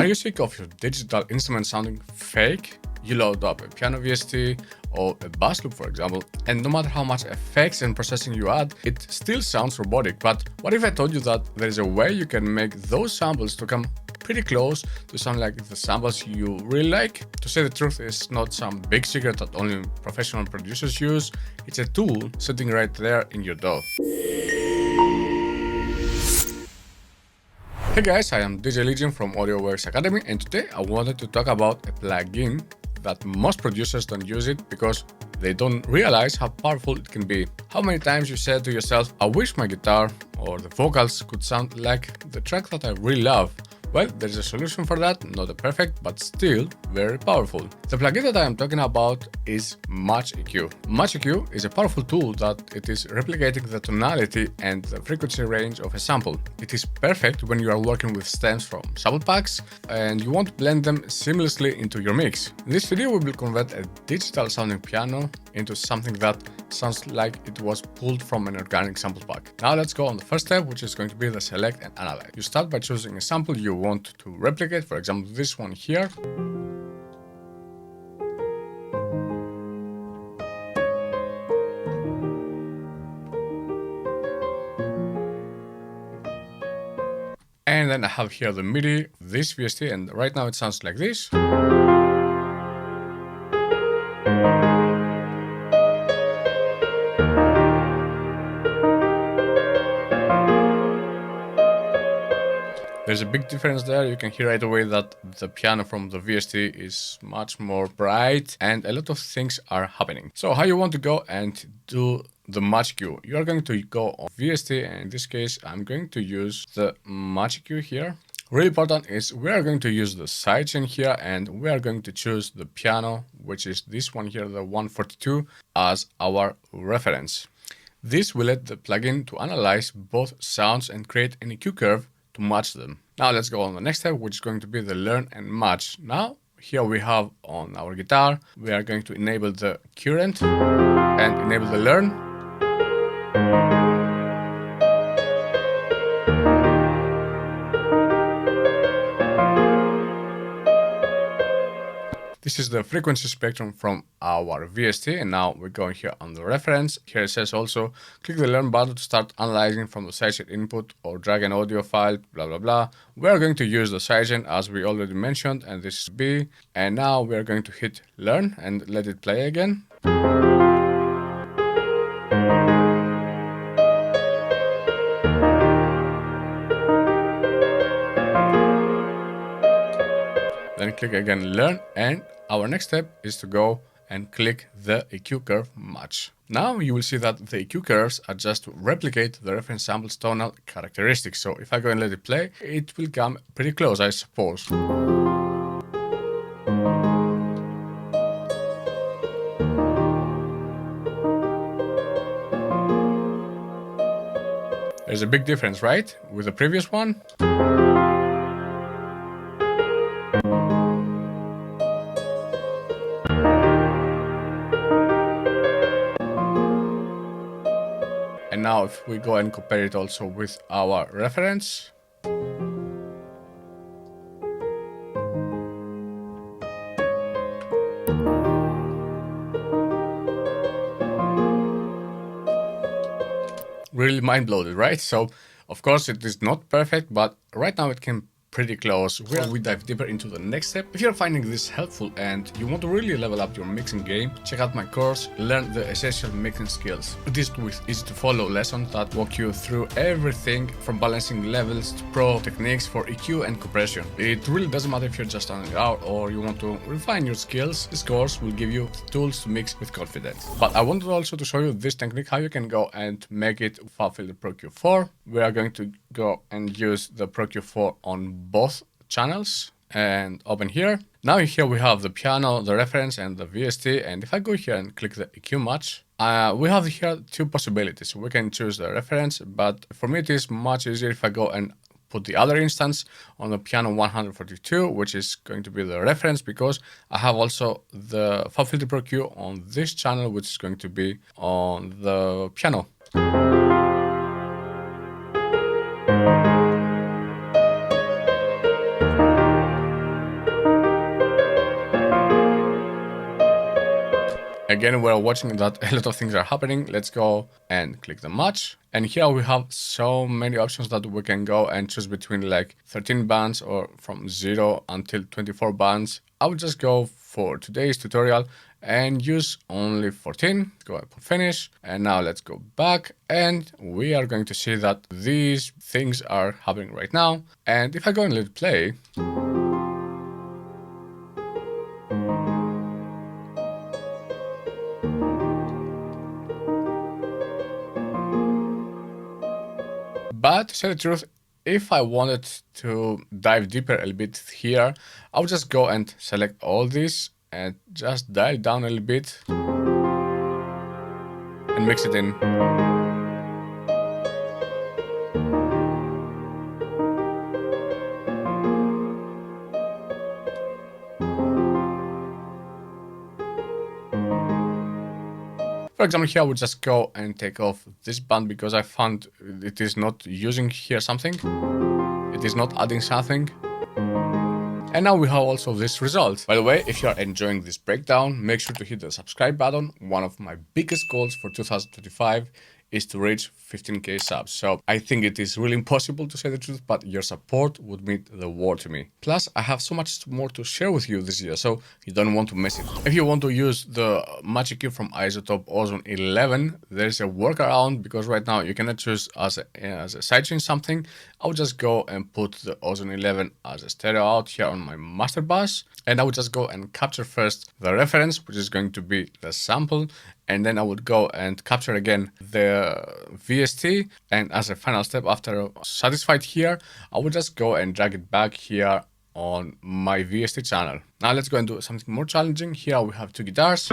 Are you sick of your digital instrument sounding fake? You load up a piano VST or a bass loop, for example, and no matter how much effects and processing you add, it still sounds robotic. But what if I told you that there is a way you can make those samples to come pretty close to sound like the samples you really like? To say the truth, it's not some big secret that only professional producers use. It's a tool sitting right there in your DAW. Hey guys, I am DJ Legion from AudioWorks Academy, and today I wanted to talk about a plugin that most producers don't use it because they don't realize how powerful it can be. How many times you said to yourself, I wish my guitar or the vocals could sound like the track that I really love? Well, there's a solution for that, not a perfect, but still very powerful. The plugin that I am talking about is Match EQ. Match EQ is a powerful tool that it is replicating the tonality and the frequency range of a sample. It is perfect when you are working with stems from sample packs and you want to blend them seamlessly into your mix. In this video, we will convert a digital sounding piano into something that sounds like it was pulled from an organic sample pack. Now let's go on the first step, which is going to be the select and analyze. You start by choosing a sample you want to replicate, for example this one here. And then I have here the MIDI, this VST, and right now it sounds like this. There's a big difference there. You can hear right away that the piano from the VST is much more bright and a lot of things are happening. So how you want to go and do the Match EQ? You are going to go on VST, and in this case I'm going to use the Match EQ here. Really important is we are going to use the sidechain here, and we are going to choose the piano, which is this one here, the 142, as our reference. This will let the plugin to analyze both sounds and create an EQ curve to match them. Now let's go on the next step, which is going to be the learn and match. Now here we have on our guitar, we are going to enable the current and enable the learn. This is the frequency spectrum from our VST, and now we're going here on the reference. Here it says also, click the learn button to start analyzing from the sidechain input or drag an audio file, blah, blah, blah. We're going to use the sidechain as we already mentioned, and this is B. And now we're going to hit learn and let it play again. Then click again learn, and our next step is to go and click the EQ curve match. Now you will see that the EQ curves are just to replicate the reference sample's tonal characteristics. So if I go and let it play, it will come pretty close, I suppose. There's a big difference, right? With the previous one. And now if we go and compare it also with our reference. Really mind-blowing, right? So of course it is not perfect, but right now it can pretty close. Where we dive deeper into the next step. If you're finding this helpful and you want to really level up your mixing game, check out my course, Learn the Essential Mixing Skills. It is with easy to follow lessons that walk you through everything from balancing levels to pro techniques for EQ and compression. It really doesn't matter if you're just starting out or you want to refine your skills. This course will give you the tools to mix with confidence. But I wanted also to show you this technique, how you can go and make it FabFilter the Pro Q4. We are going to go and use the Pro Q4 on both channels and open here. Now here we have the piano, the reference, and the VST. And if I go here and click the EQ match, we have here two possibilities. We can choose the reference, but for me it is much easier if I go and put the other instance on the piano 142, which is going to be the reference, because I have also the FabFilter Pro Q on this channel, which is going to be on the piano. Again, we're watching that a lot of things are happening. Let's go and click the match. And here we have so many options that we can go and choose between, like 13 bands or from 0 until 24 bands. I would just go for today's tutorial and use only 14. Go and finish. And now let's go back, and we are going to see that these things are happening right now. And if I go and let play, but to say the truth, if I wanted to dive deeper a little bit here, I would just go and select all this and just dial down a little bit and mix it in. For example, here I would just go and take off this band because I found it is not using here something. It is not adding something. And now we have also this result. By the way, if you are enjoying this breakdown, make sure to hit the subscribe button. One of my biggest goals for 2025 is to reach 15k subs. So I think it is really impossible, to say the truth, but your support would mean the world to me. Plus, I have so much more to share with you this year, so you don't want to miss it. If you want to use the Magic Cube from iZotope Ozone 11, there's a workaround, because right now you cannot choose as a sidechain something. I would just go and put the Ozone 11 as a stereo out here on my master bus, and I would just go and capture first the reference, which is going to be the sample, and then I would go and capture again the VST, and as a final step, after satisfied here, I would just go and drag it back here on my VST channel. Now let's go and do something more challenging. Here we have two guitars.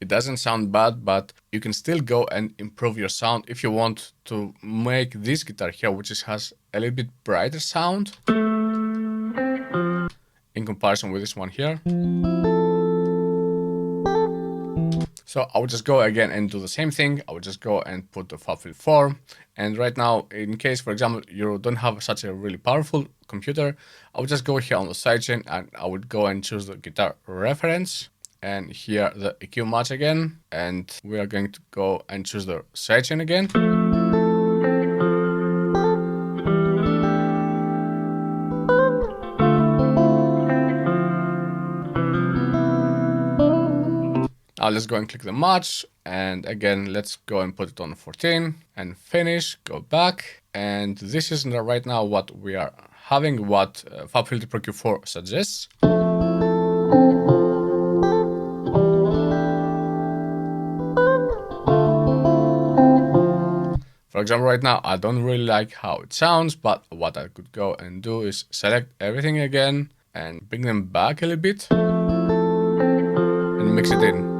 It doesn't sound bad, but you can still go and improve your sound if you want to make this guitar here, which has a little bit brighter sound in comparison with this one here. So I would just go again and do the same thing. I would just go and put the FabFilter. And right now, in case, for example, you don't have such a really powerful computer, I would just go here on the sidechain and I would go and choose the guitar reference. And here the EQ match again. And we are going to go and choose the sidechain again. Now let's go and click the match, and again let's go and put it on 14 and finish, go back, and this is right now what we are having, what FabFilter Pro Q4 suggests. For example, right now I don't really like how it sounds, but what I could go and do is select everything again and bring them back a little bit and mix it in.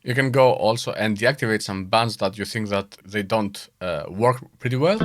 You can go also and deactivate some bands that you think that they don't work pretty well.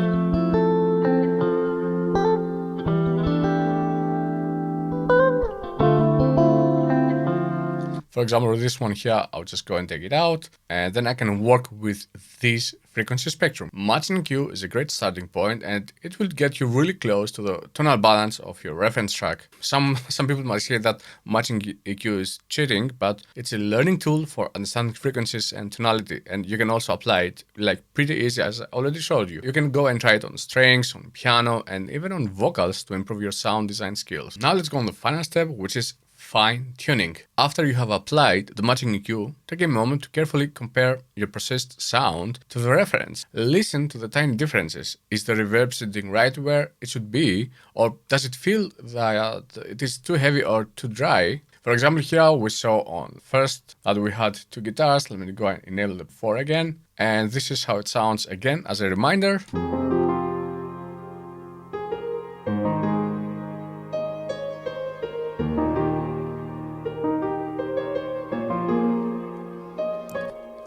For example, with this one here, I'll just go and take it out, and then I can work with this frequency spectrum. Matching EQ is a great starting point, and it will get you really close to the tonal balance of your reference track. Some people might say that matching EQ is cheating, but it's a learning tool for understanding frequencies and tonality, and you can also apply it like pretty easy, as I already showed you. You can go and try it on strings, on piano, and even on vocals to improve your sound design skills. Now let's go on the final step, which is fine tuning. After you have applied the matching EQ, take a moment to carefully compare your processed sound to the reference. Listen to the tiny differences. Is the reverb sitting right where it should be, or does it feel that it is too heavy or too dry? For example, here we saw on first that we had two guitars. Let me go and enable the 4 again. And this is how it sounds again as a reminder.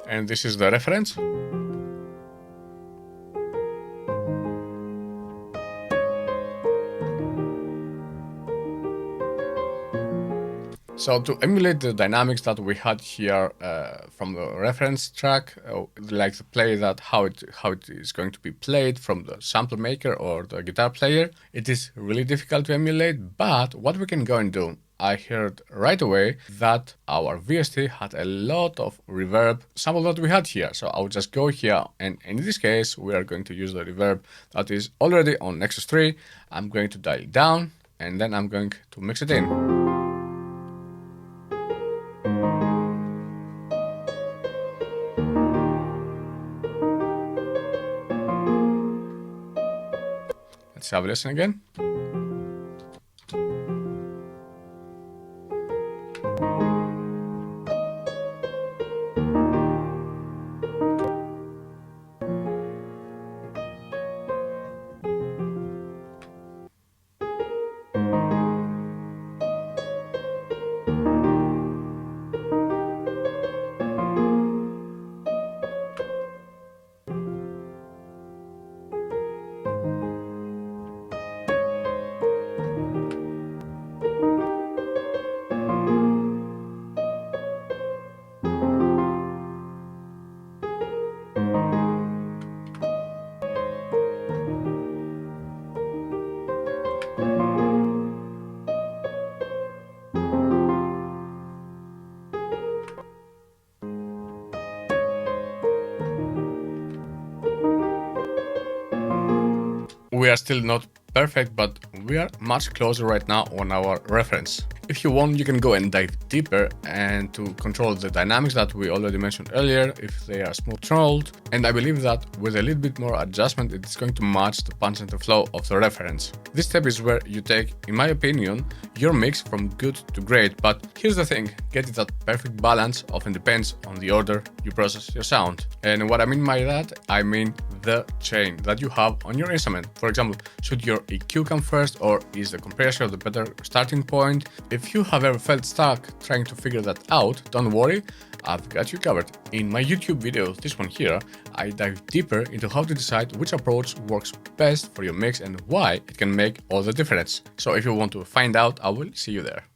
And this is the reference. So to emulate the dynamics that we had here from the reference track, like the play that how it is going to be played from the sampler maker or the guitar player, it is really difficult to emulate. But what we can go and do, I heard right away that our VST had a lot of reverb sample that we had here. So I'll just go here, and in this case, we are going to use the reverb that is already on Nexus 3. I'm going to dial it down, and then I'm going to mix it in. Let's have a listen again. We are still not perfect, but we are much closer right now on our reference. If you want, you can go and dive deeper and to control the dynamics that we already mentioned earlier, if they are smooth controlled. And I believe that with a little bit more adjustment, it's going to match the punch and the flow of the reference. This step is where you take, in my opinion, your mix from good to great. But here's the thing, getting that perfect balance often depends on the order you process your sound. And what I mean by that, I mean the chain that you have on your instrument. For example, should your EQ come first, or is the compressor the better starting point? If you have ever felt stuck trying to figure that out, don't worry, I've got you covered. In my YouTube video, this one here, I dive deeper into how to decide which approach works best for your mix and why it can make all the difference. So if you want to find out, I will see you there.